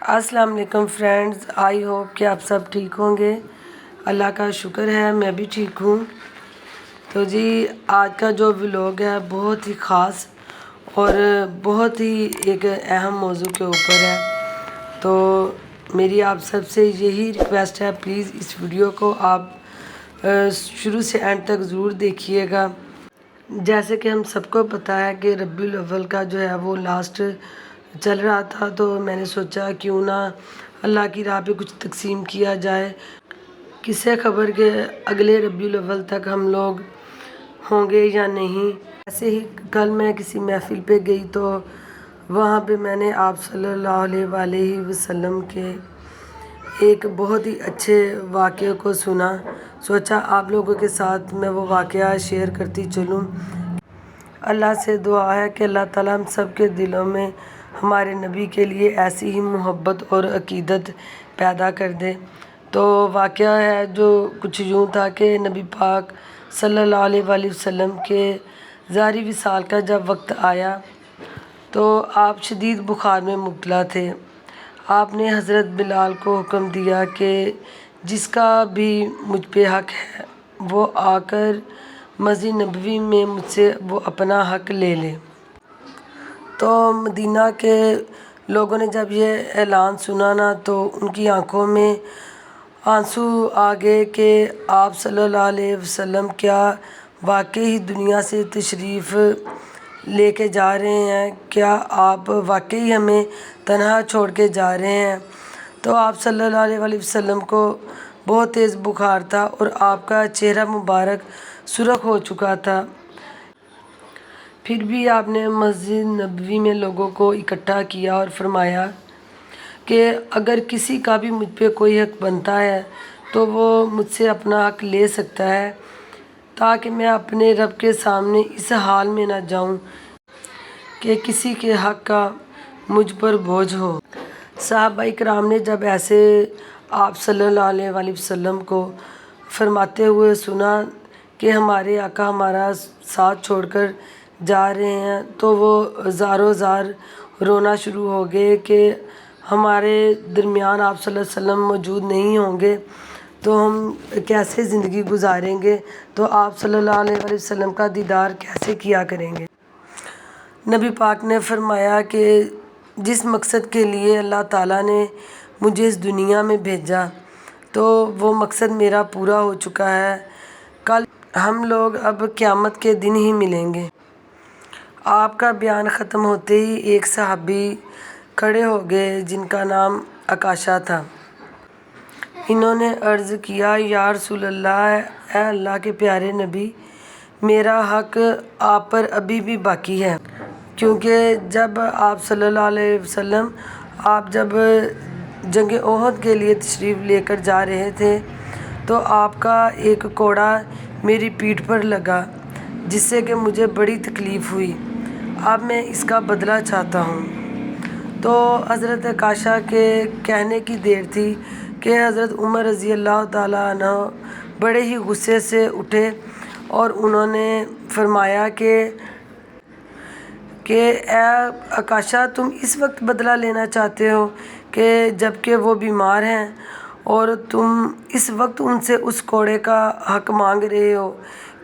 अस्सलाम वालेकुम friends, I hope कि आप सब ठीक होंगे। अल्लाह का शुक्र है मैं भी ठीक हूँ। तो जी आज का जो व्लॉग है बहुत ही ख़ास और बहुत ही एक अहम मौजू के ऊपर है। तो मेरी आप सब से यही रिक्वेस्ट है, प्लीज़ इस वीडियो को आप शुरू से एंड तक ज़रूर देखिएगा। जैसे कि हम सबको पता है कि रबीउल अव्वल का जो है वो लास्ट चल रहा था, तो मैंने सोचा क्यों ना अल्लाह की राह पे कुछ तकसीम किया जाए। किससे खबर के अगले रबीउल अव्वल तक हम लोग होंगे या नहीं। ऐसे ही कल मैं किसी महफ़िल पे गई तो वहाँ पे मैंने आप सल्लल्लाहु अलैहि वसल्लम के एक बहुत ही अच्छे वाक़े को सुना। सोचा आप लोगों के साथ मैं वो वाक़या शेयर करती चलूँ। अल्लाह से दुआ है कि अल्लाह ताला हम सब के दिलों में हमारे नबी के लिए ऐसी ही मोहब्बत और अक़ीदत पैदा कर दे। तो वाक़या है जो कुछ यूँ था कि नबी पाक सल्लल्लाहु अलैहि वसल्लम के ज़ारी विसाल का जब वक्त आया तो आप शदीद बुखार में मुब्तला थे। आपने हज़रत बिलाल को हुक्म दिया कि जिसका भी मुझ पे हक़ है वो आकर मस्जिद नबवी में मुझसे वो अपना हक़ ले ले। तो मदीना के लोगों ने जब ये ऐलान सुना ना तो उनकी आंखों में आंसू आ गए कि आप सल्लल्लाहु अलैहि वसल्लम क्या वाकई ही दुनिया से तशरीफ़ लेके जा रहे हैं, क्या आप वाकई हमें तन्हा छोड़ के जा रहे हैं। तो आप सल्लल्लाहु अलैहि वसल्लम को बहुत तेज़ बुखार था और आपका चेहरा मुबारक सुर्ख़ हो चुका था। फिर भी आपने मस्जिद नबवी में लोगों को इकट्ठा किया और फरमाया कि अगर किसी का भी मुझ पे कोई हक़ बनता है तो वो मुझसे अपना हक़ ले सकता है, ताकि मैं अपने रब के सामने इस हाल में ना जाऊं कि किसी के हक़ का मुझ पर बोझ हो। सहाबा इकराम ने जब ऐसे आप सल्लल्लाहु अलैहि वसल्लम को फरमाते हुए सुना कि हमारे आका हमारा साथ छोड़कर जा रहे हैं तो वो ज़ारो ज़ार रोना शुरू हो गए कि हमारे दरमियान आप सल्लल्लाहु अलैहि वसल्लम मौजूद नहीं होंगे तो हम कैसे ज़िंदगी गुजारेंगे, तो आप सल्लल्लाहु अलैहि वसल्लम का दीदार कैसे किया करेंगे। नबी पाक ने फरमाया कि जिस मकसद के लिए अल्लाह ताला ने मुझे इस दुनिया में भेजा तो वो मकसद मेरा पूरा हो चुका है। कल हम लोग अब क़यामत के दिन ही मिलेंगे। आपका बयान ख़त्म होते ही एक सहाबी खड़े हो गए जिनका नाम अकाशा था। इन्होंने अर्ज़ किया, या रसूल अल्लाह, ए अल्लाह के प्यारे नबी, मेरा हक़ आप पर अभी भी बाकी है। क्योंकि जब आप सल्लल्लाहु अलैहि वसल्लम आप जब जंग ओहद के लिए तशरीफ़ लेकर जा रहे थे तो आपका एक कोड़ा मेरी पीठ पर लगा जिससे कि मुझे बड़ी तकलीफ़ हुई। अब मैं इसका बदला चाहता हूँ। तो हज़रत आकाशा के कहने की देर थी कि हज़रत उमर रज़ी अल्लाह ताला अन्हु बड़े ही गुस्से से उठे और उन्होंने फरमाया कि ए आकाशा, तुम इस वक्त बदला लेना चाहते हो कि जबकि वो बीमार हैं और तुम इस वक्त उनसे उस कोड़े का हक़ मांग रहे हो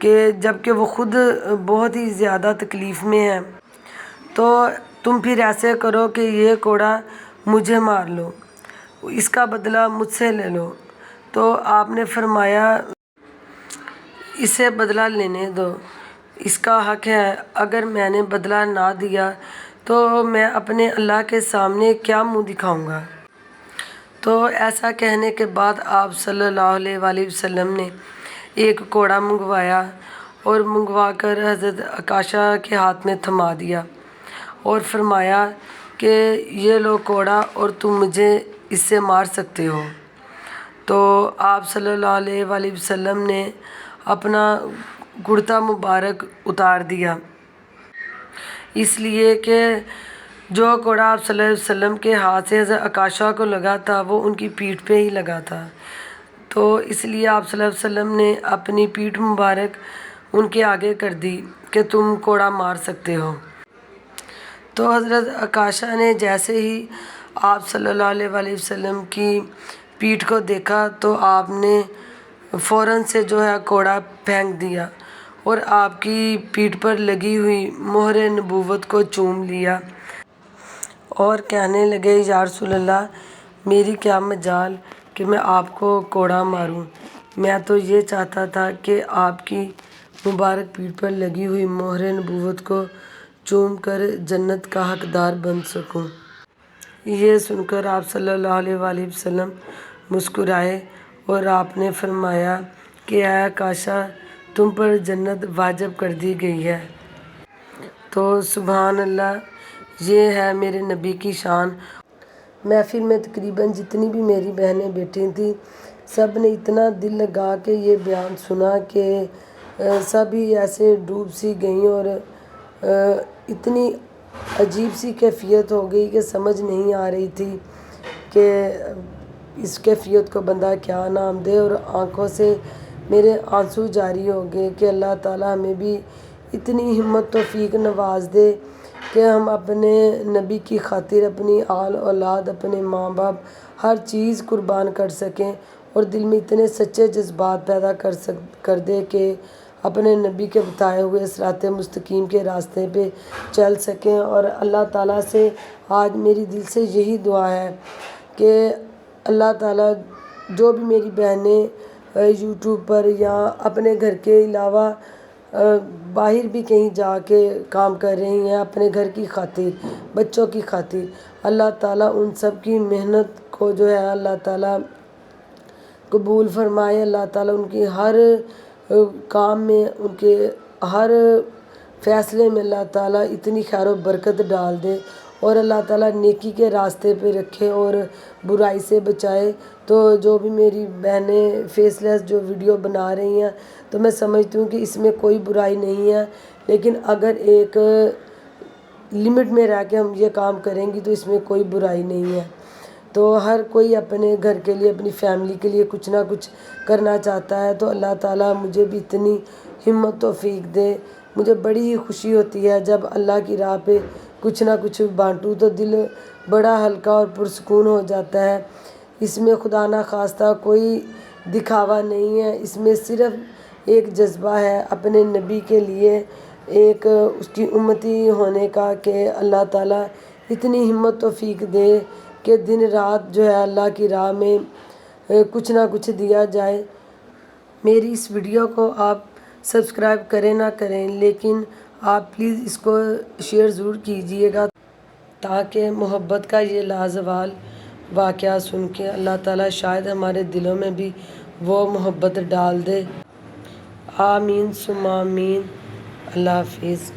कि जबकि वो ख़ुद बहुत ही ज़्यादा तकलीफ़ में हैं। तो तुम फिर ऐसे करो कि ये कोड़ा मुझे मार लो, इसका बदला मुझसे ले लो। तो आपने फरमाया, इसे बदला लेने दो, इसका हक़ है। अगर मैंने बदला ना दिया तो मैं अपने अल्लाह के सामने क्या मुँह दिखाऊंगा। तो ऐसा कहने के बाद आप सल्लल्लाहु अलैहि वसल्लम ने एक कोड़ा मंगवाया और मंगवा कर हज़रत आकाशा के हाथ में थमा दिया और फरमाया कि ये लो कोड़ा और तुम मुझे इससे मार सकते हो। तो आप सल्लल्लाहु अलैहि वसल्लम ने अपना कुर्ता मुबारक उतार दिया, इसलिए कि जो कोड़ा आप सल्लल्लाहु अलैहि वसल्लम के हाथ से हज़रत आकाशा को लगा था वो उनकी पीठ पे ही लगा था। तो इसलिए आप सल्लल्लाहु अलैहि वसल्लम ने अपनी पीठ मुबारक उनके आगे कर दी कि तुम कोड़ा मार सकते हो। तो हज़रत आकाशा ने जैसे ही آپ صلی اللہ علیہ وآلہ وسلم کی پیٹھ کو دیکھا تو آپ نے فوراً سے جو ہے کوڑا پھینک دیا اور آپ کی پیٹھ پر لگی ہوئی مہر نبوت کو چوم لیا اور کہنے لگے یا رسول اللہ میری کیا مجال کہ میں آپ کو کوڑا ماروں، میں تو یہ چاہتا تھا کہ آپ کی مبارک پیٹھ پر لگی ہوئی مہر نبوت کو چوم کر جنت کا حقدار بن سکوں۔ یہ سن کر آپ صلی اللہ علیہ وآلہ وسلم مسکرائے اور آپ نے فرمایا کہ اے عکاشہ تم پر جنت واجب کر دی گئی ہے۔ تو سبحان اللہ، یہ ہے میرے نبی کی شان۔ محفل میں تقریباً جتنی بھی میری بہنیں بیٹھی تھیں سب نے اتنا دل لگا کے یہ بیان سنا کہ سب ہی ایسے ڈوب سی گئیں اور اتنی عجیب سی کیفیت ہو گئی کہ سمجھ نہیں آ رہی تھی کہ اس کیفیت کو بندہ کیا نام دے، اور آنکھوں سے میرے آنسو جاری ہو گئے کہ اللہ تعالیٰ ہمیں بھی اتنی ہمت توفیق نواز دے کہ ہم اپنے نبی کی خاطر اپنی آل اولاد، اپنے ماں باپ، ہر چیز قربان کر سکیں اور دل میں اتنے سچے جذبات پیدا کر دے کہ اپنے نبی کے بتائے ہوئے صراط مستقیم کے راستے پہ چل سکیں۔ اور اللہ تعالیٰ سے آج میری دل سے یہی دعا ہے کہ اللہ تعالیٰ جو بھی میری بہنیں یوٹیوب پر یا اپنے گھر کے علاوہ باہر بھی کہیں جا کے کام کر رہی ہیں اپنے گھر کی خاطر، بچوں کی خاطر، اللہ تعالیٰ ان سب کی محنت کو جو ہے اللہ تعالیٰ قبول فرمائے، اللہ تعالیٰ ان کی ہر کام میں، ان کے ہر فیصلے میں اللہ تعالیٰ اتنی خیر و برکت ڈال دے اور اللہ تعالیٰ نیکی کے راستے پہ رکھے اور برائی سے بچائے۔ تو جو بھی میری بہنیں فیس لیس جو ویڈیو بنا رہی ہیں تو میں سمجھتی ہوں کہ اس میں کوئی برائی نہیں ہے، لیکن اگر ایک لمٹ میں رہ کے ہم یہ کام کریں گی تو اس میں کوئی برائی نہیں ہے۔ تو ہر کوئی اپنے گھر کے لیے، اپنی فیملی کے لیے کچھ نہ کچھ کرنا چاہتا ہے، تو اللہ تعالیٰ مجھے بھی اتنی ہمت توفیق دے۔ مجھے بڑی ہی خوشی ہوتی ہے جب اللہ کی راہ پہ کچھ نہ کچھ بانٹوں تو دل بڑا ہلکا اور پرسکون ہو جاتا ہے۔ اس میں خدا نہ خواستہ کوئی دکھاوا نہیں ہے، اس میں صرف ایک جذبہ ہے اپنے نبی کے لیے، ایک اس کی امتی ہونے کا کہ اللہ تعالیٰ اتنی ہمت توفیق دے کہ دن رات جو ہے اللہ کی راہ میں کچھ نہ کچھ دیا جائے۔ میری اس ویڈیو کو آپ سبسکرائب کریں نہ کریں لیکن آپ پلیز اس کو شیئر ضرور کیجئے گا تاکہ محبت کا یہ لازوال واقعہ سن کے اللہ تعالیٰ شاید ہمارے دلوں میں بھی وہ محبت ڈال دے۔ آمین ثم آمین۔ اللہ حافظ۔